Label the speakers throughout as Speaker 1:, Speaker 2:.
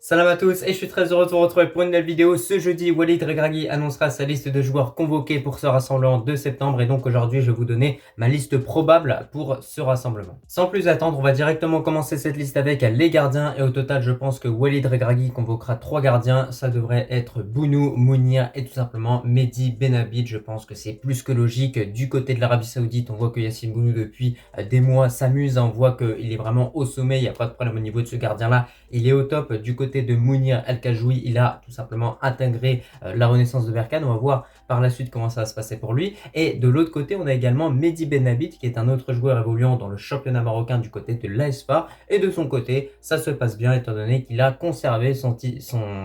Speaker 1: Salam à tous et je suis très heureux de vous retrouver pour une nouvelle vidéo. Ce jeudi, Walid Regragui annoncera sa liste de joueurs convoqués pour ce rassemblement de septembre et donc aujourd'hui je vais vous donner ma liste probable pour ce rassemblement. Sans plus attendre, on va directement commencer cette liste avec les gardiens et au total je pense que Walid Regragui convoquera 3 gardiens. Ça devrait être Bounou, Mounir et tout simplement Mehdi Benabid. Je pense que c'est plus que logique. Du côté de l'Arabie Saoudite, on voit que Yassine Bounou depuis des mois s'amuse, on voit qu'il est vraiment au sommet, il n'y a pas de problème au niveau de ce gardien là. Il est au top. Du côté de Mounir El Khajoui, il a tout simplement intégré la renaissance de Berkane. On va voir par la suite comment ça va se passer pour lui. Et de l'autre côté, on a également Mehdi Benabid, qui est un autre joueur évoluant dans le championnat marocain du côté de l'AS FAR. Et de son côté, ça se passe bien étant donné qu'il a conservé son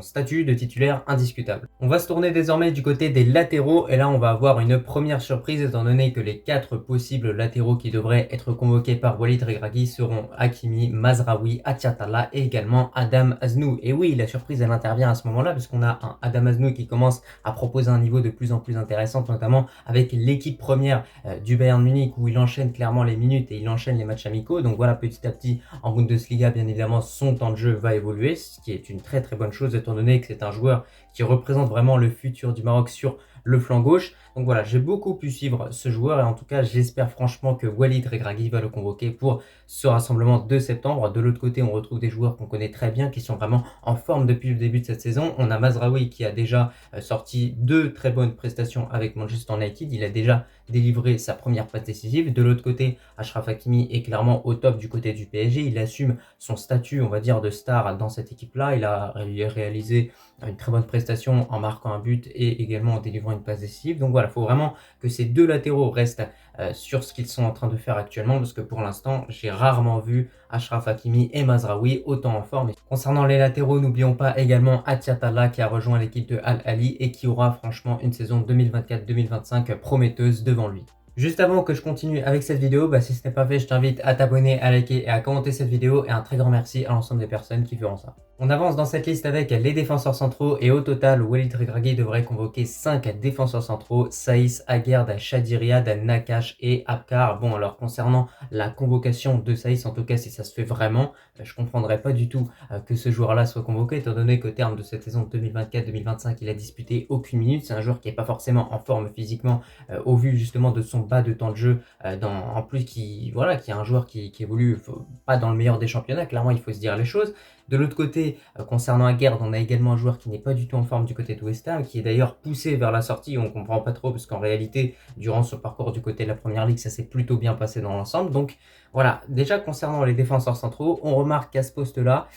Speaker 1: statut de titulaire indiscutable. On va se tourner désormais du côté des latéraux. Et là, on va avoir une première surprise étant donné que les 4 possibles latéraux qui devraient être convoqués par Walid Regragui seront Hakimi, Mazraoui, Atiatalla et également Adam Aznou. Et oui, la surprise elle intervient à ce moment-là parce qu'on a un Adam Aznou qui commence à proposer un niveau de plus en plus intéressant, notamment avec l'équipe première du Bayern Munich où il enchaîne clairement les minutes et il enchaîne les matchs amicaux. Donc voilà, petit à petit en Bundesliga, bien évidemment, son temps de jeu va évoluer, ce qui est une très très bonne chose étant donné que c'est un joueur qui représente vraiment le futur du Maroc sur le flanc gauche. Donc voilà, j'ai beaucoup pu suivre ce joueur et en tout cas, j'espère franchement que Walid Regragui va le convoquer pour ce rassemblement de septembre. De l'autre côté, on retrouve des joueurs qu'on connaît très bien, qui sont vraiment en forme depuis le début de cette saison. On a Mazraoui qui a déjà sorti 2 très bonnes prestations avec Manchester United. Il a déjà délivré sa première passe décisive. De l'autre côté, Achraf Hakimi est clairement au top du côté du PSG. Il assume son statut, on va dire, de star dans cette équipe-là. Il a réalisé une très bonne prestation en marquant un but et également en délivrant une passe décisive. Donc voilà, il faut vraiment que ces 2 latéraux restent sur ce qu'ils sont en train de faire actuellement parce que pour l'instant, j'ai rarement vu Achraf Hakimi et Mazraoui autant en forme. Concernant les latéraux, n'oublions pas également Atiatalla qui a rejoint l'équipe de Al Ahly et qui aura franchement une saison 2024-2025 prometteuse devant lui. Juste avant que je continue avec cette vidéo, si ce n'est pas fait, je t'invite à t'abonner, à liker et à commenter cette vidéo et un très grand merci à l'ensemble des personnes qui feront ça. On avance dans cette liste avec les défenseurs centraux et au total, Walid Regragui devrait convoquer 5 défenseurs centraux, Saïs, Aguerd, Chadiriad, Nakash et Abkar. Bon, alors concernant la convocation de Saïs, en tout cas si ça se fait vraiment, je comprendrais pas du tout que ce joueur-là soit convoqué étant donné qu'au terme de cette saison 2024-2025, il a disputé aucune minute. C'est un joueur qui n'est pas forcément en forme physiquement au vu justement de son bas de temps de jeu, en plus qui est un joueur qui évolue pas dans le meilleur des championnats, clairement il faut se dire les choses. De l'autre côté, concernant Aguerd, on a également un joueur qui n'est pas du tout en forme du côté de West Ham, qui est d'ailleurs poussé vers la sortie, on comprend pas trop parce qu'en réalité, durant son parcours du côté de la Première Ligue, ça s'est plutôt bien passé dans l'ensemble. Donc voilà, déjà concernant les défenseurs centraux, on remarque qu'à ce poste-là,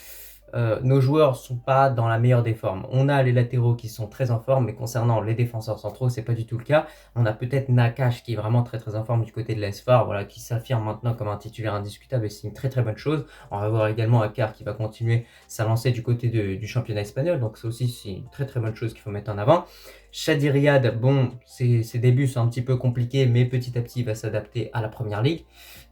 Speaker 1: nos joueurs sont pas dans la meilleure des formes. On a les latéraux qui sont très en forme, mais concernant les défenseurs centraux, c'est pas du tout le cas. On a peut-être Nakash qui est vraiment très très en forme du côté de l'AS FAR, voilà, qui s'affirme maintenant comme un titulaire indiscutable et c'est une très très bonne chose. On va voir également Akar qui va continuer sa lancée du côté du championnat espagnol, donc ça aussi c'est une très très bonne chose qu'il faut mettre en avant. Chadiriad, bon, ses débuts sont un petit peu compliqués, mais petit à petit il va s'adapter à la Première Ligue.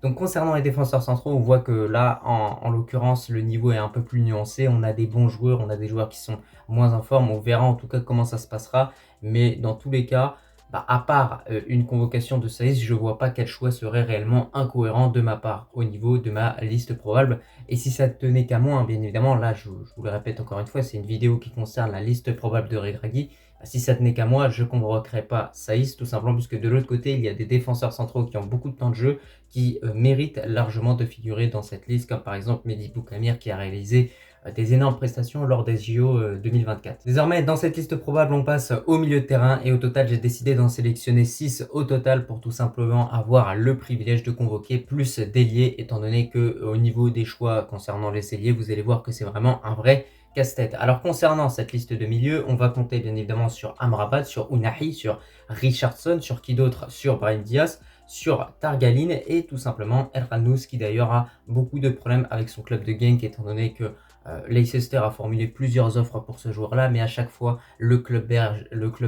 Speaker 1: Donc concernant les défenseurs centraux, on voit que là, en l'occurrence, le niveau est un peu plus nuancé. On a des bons joueurs, on a des joueurs qui sont moins en forme. On verra en tout cas comment ça se passera. Mais dans tous les cas, à part une convocation de Saïs, je ne vois pas quel choix serait réellement incohérent de ma part au niveau de ma liste probable. Et si ça tenait qu'à moi, bien évidemment, là je vous le répète encore une fois, c'est une vidéo qui concerne la liste probable de Regragui. Si ça tenait qu'à moi, je ne convoquerais pas Saïs, tout simplement puisque de l'autre côté, il y a des défenseurs centraux qui ont beaucoup de temps de jeu, qui méritent largement de figurer dans cette liste, comme par exemple Mehdi Boukamir qui a réalisé des énormes prestations lors des JO 2024. Désormais, dans cette liste probable, on passe au milieu de terrain et au total, j'ai décidé d'en sélectionner 6 au total pour tout simplement avoir le privilège de convoquer plus d'ailiers, étant donné que au niveau des choix concernant les ailiers, vous allez voir que c'est vraiment un vrai casse-tête. Alors concernant cette liste de milieu, on va compter bien évidemment sur Amrabat, sur Ounahi, sur Richardson, sur qui d'autre, sur Brahim Diaz, sur Targaline et tout simplement Erhanous qui d'ailleurs a beaucoup de problèmes avec son club de Genk étant donné que Leicester a formulé plusieurs offres pour ce joueur-là, mais à chaque fois le club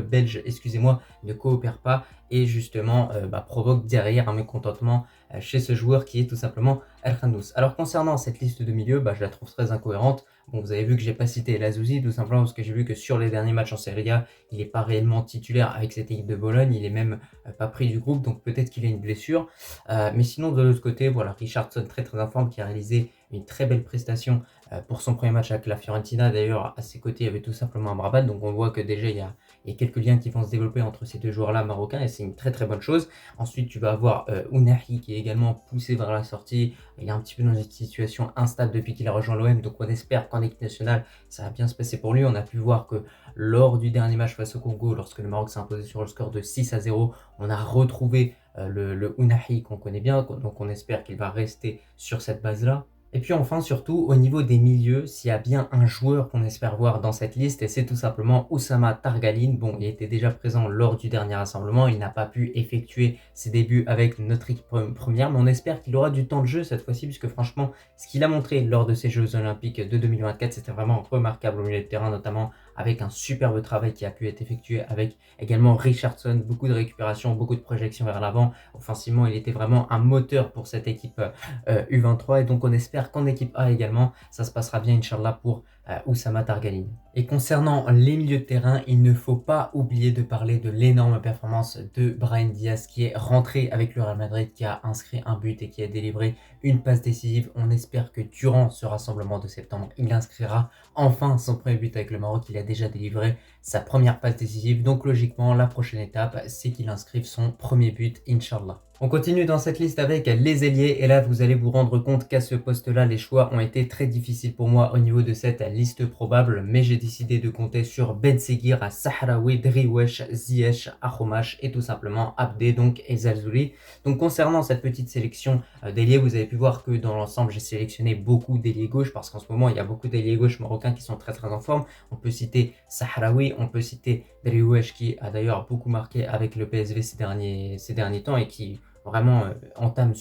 Speaker 1: belge, excusez-moi, ne coopère pas et justement provoque derrière un mécontentement chez ce joueur qui est tout simplement Erhanous. Alors concernant cette liste de milieu, je la trouve très incohérente. Bon, vous avez vu que j'ai pas cité Lazouzi, tout simplement parce que j'ai vu que sur les derniers matchs en Serie A, il n'est pas réellement titulaire avec cette équipe de Bologne, il est même pas pris du groupe, donc peut-être qu'il a une blessure. Mais sinon, de l'autre côté, voilà, Richardson très très informe qui a réalisé une très belle prestation pour son premier match avec la Fiorentina. D'ailleurs, à ses côtés, il y avait tout simplement Amrabat. Donc on voit que déjà, il y a quelques liens qui vont se développer entre ces deux joueurs-là marocains et c'est une très très bonne chose. Ensuite, tu vas avoir Ounahi qui est également poussé vers la sortie. Il est un petit peu dans une situation instable depuis qu'il a rejoint l'OM. Donc on espère qu'en équipe nationale, ça va bien se passer pour lui. On a pu voir que lors du dernier match face au Congo, lorsque le Maroc s'est imposé sur le score de 6-0, on a retrouvé le Ounahi qu'on connaît bien. Donc on espère qu'il va rester sur cette base-là. Et puis enfin, surtout, au niveau des milieux, s'il y a bien un joueur qu'on espère voir dans cette liste, et c'est tout simplement Oussama Targaline. Bon, il était déjà présent lors du dernier rassemblement, il n'a pas pu effectuer ses débuts avec notre équipe première, mais on espère qu'il aura du temps de jeu cette fois-ci, puisque franchement, ce qu'il a montré lors de ces Jeux Olympiques de 2024, c'était vraiment remarquable au milieu de terrain, notamment avec un superbe travail qui a pu être effectué avec également Richardson, beaucoup de récupération, beaucoup de projection vers l'avant. Offensivement, il était vraiment un moteur pour cette équipe U23 et donc on espère qu'en équipe A également, ça se passera bien Inch'Allah pour Oussama Targaline. Et concernant les milieux de terrain, il ne faut pas oublier de parler de l'énorme performance de Brahim Diaz qui est rentré avec le Real Madrid, qui a inscrit un but et qui a délivré une passe décisive. On espère que durant ce rassemblement de septembre, il inscrira enfin son premier but avec le Maroc. Il a déjà délivré sa première passe décisive. Donc logiquement, la prochaine étape, c'est qu'il inscrive son premier but, Inch'Allah. On continue dans cette liste avec les ailiers et là vous allez vous rendre compte qu'à ce poste-là les choix ont été très difficiles pour moi au niveau de cette liste probable, mais j'ai décidé de compter sur Ben Seguir, Sahraoui, Driouech, Ziyech, Akhomash et tout simplement Abdé donc et Zalzouli. Donc concernant cette petite sélection d'ailiers, vous avez pu voir que dans l'ensemble j'ai sélectionné beaucoup d'ailiers gauche parce qu'en ce moment il y a beaucoup d'ailiers gauche marocains qui sont très très en forme. On peut citer Sahraoui, on peut citer Driouech qui a d'ailleurs beaucoup marqué avec le PSV ces derniers temps et qui vraiment entame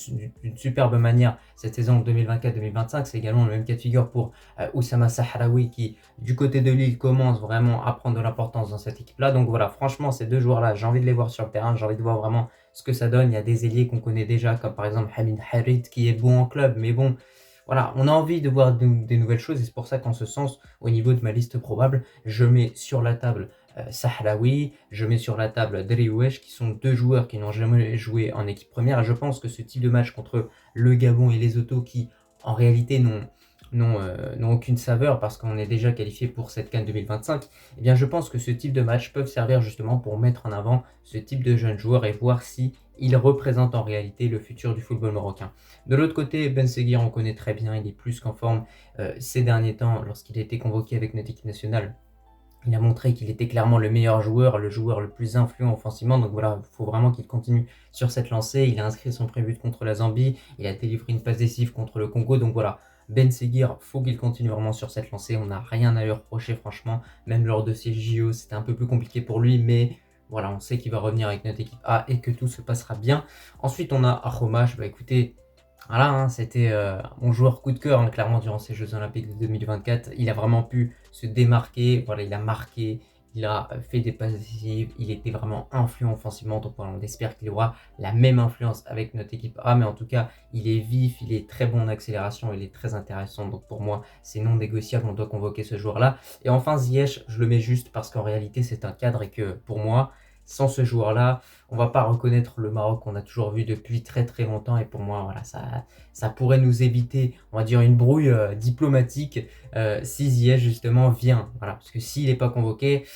Speaker 1: d'une superbe manière cette saison 2024-2025. C'est également le même cas de figure pour Oussama Sahraoui qui, du côté de Lille, commence vraiment à prendre de l'importance dans cette équipe-là. Donc voilà, franchement, ces deux joueurs-là, j'ai envie de les voir sur le terrain. J'ai envie de voir vraiment ce que ça donne. Il y a des ailiers qu'on connaît déjà, comme par exemple Hamid Harit, qui est bon en club, mais bon, voilà, on a envie de voir des nouvelles choses et c'est pour ça qu'en ce sens, au niveau de ma liste probable, je mets sur la table Sahraoui, je mets sur la table Driouech, qui sont deux joueurs qui n'ont jamais joué en équipe première. Et je pense que ce type de match contre le Gabon et les Autos, qui en réalité n'ont aucune saveur parce qu'on est déjà qualifié pour cette CAN 2025, eh bien je pense que ce type de match peuvent servir justement pour mettre en avant ce type de jeunes joueurs et voir si ils représentent en réalité le futur du football marocain. De l'autre côté, Ben Seguir, on connaît très bien, il est plus qu'en forme ces derniers temps lorsqu'il a été convoqué avec notre équipe nationale. Il a montré qu'il était clairement le meilleur joueur, le joueur le plus influent offensivement. Donc voilà, il faut vraiment qu'il continue sur cette lancée. Il a inscrit son premier but contre la Zambie. Il a délivré une passe décisive contre le Congo. Donc voilà, Ben Seguir, faut qu'il continue vraiment sur cette lancée. On n'a rien à lui reprocher, franchement. Même lors de ces JO, c'était un peu plus compliqué pour lui. Mais voilà, on sait qu'il va revenir avec notre équipe A et que tout se passera bien. Ensuite, on a Akhomash. Bah écoutez, voilà, hein, c'était mon joueur coup de cœur, hein, clairement, durant ces Jeux Olympiques de 2024. Il a vraiment pu se démarquer, voilà, il a marqué, il a fait des passes décisives, il était vraiment influent offensivement. Donc voilà, on espère qu'il aura la même influence avec notre équipe A. Mais en tout cas, il est vif, il est très bon en accélération, il est très intéressant. Donc pour moi, c'est non négociable, on doit convoquer ce joueur-là. Et enfin, Ziyech, je le mets juste parce qu'en réalité, c'est un cadre et que pour moi, sans ce joueur-là, on va pas reconnaître le Maroc qu'on a toujours vu depuis très très longtemps. Et pour moi, voilà, ça pourrait nous éviter, on va dire, une brouille diplomatique si Ziyech justement vient. Voilà, parce que s'il n'est pas convoqué,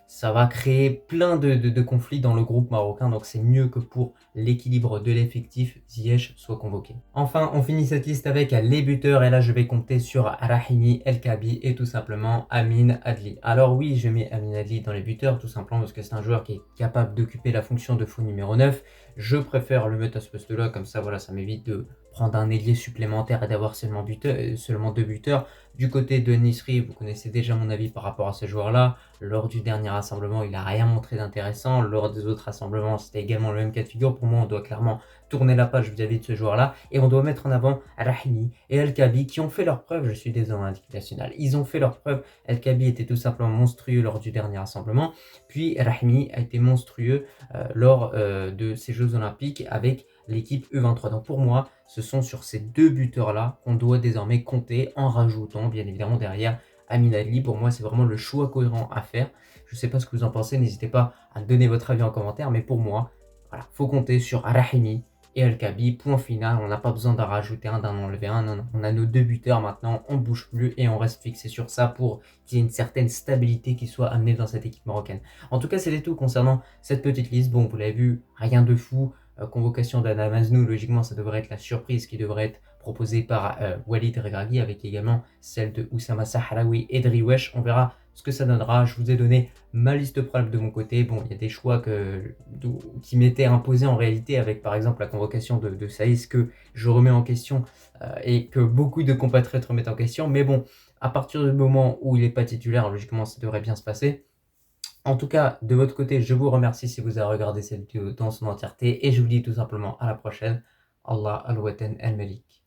Speaker 1: ça va créer plein de conflits dans le groupe marocain. Donc c'est mieux que pour l'équilibre de l'effectif, Ziyech soit convoqué. Enfin, on finit cette liste avec les buteurs. Et là, je vais compter sur Rahimi, El Kaabi et tout simplement Amin Adli. Alors oui, je mets Amin Adli dans les buteurs, tout simplement parce que c'est un joueur qui est capable d'occuper la fonction de faux numéro 9. Je préfère le mettre à ce poste-là, comme ça, voilà, ça m'évite de prendre un ailier supplémentaire et d'avoir seulement deux buteurs. Du côté de Nisri, vous connaissez déjà mon avis par rapport à ce joueur-là. Lors du dernier rassemblement, il n'a rien montré d'intéressant. Lors des autres rassemblements, c'était également le même cas de figure. Pour moi, on doit clairement tourner la page vis-à-vis de ce joueur-là. Et on doit mettre en avant Rahimi et El Kaabi qui ont fait leur preuve. Je suis désolé en équipe nationale. Ils ont fait leur preuve. El Kaabi était tout simplement monstrueux lors du dernier rassemblement. Puis Rahimi a été monstrueux lors de ces Jeux Olympiques avec l'équipe U23. Donc pour moi, ce sont sur ces deux buteurs-là qu'on doit désormais compter en rajoutant bien évidemment derrière Amin Adli. Pour moi, c'est vraiment le choix cohérent à faire. Je ne sais pas ce que vous en pensez, n'hésitez pas à donner votre avis en commentaire, mais pour moi, voilà, faut compter sur Rahimi et El-Kabi, point final, on n'a pas besoin d'en rajouter un, d'en enlever un, non, non. On a nos 2 buteurs maintenant, on bouge plus et on reste fixé sur ça pour qu'il y ait une certaine stabilité qui soit amenée dans cette équipe marocaine. En tout cas, c'était tout concernant cette petite liste. Bon, vous l'avez vu, rien de fou. Convocation d'Adam Aznou, logiquement, ça devrait être la surprise qui devrait être proposée par Walid Regragui, avec également celle de Oussama Sahraoui et Driouesh. On verra ce que ça donnera. Je vous ai donné ma liste probable de mon côté. Bon, il y a des choix qui m'étaient imposés en réalité, avec par exemple la convocation de Saïs, que je remets en question et que beaucoup de compatriotes remettent en question. Mais bon, à partir du moment où il n'est pas titulaire, logiquement, ça devrait bien se passer. En tout cas, de votre côté, je vous remercie si vous avez regardé cette vidéo dans son entièreté et je vous dis tout simplement à la prochaine. Allah al-Watan al-Malik.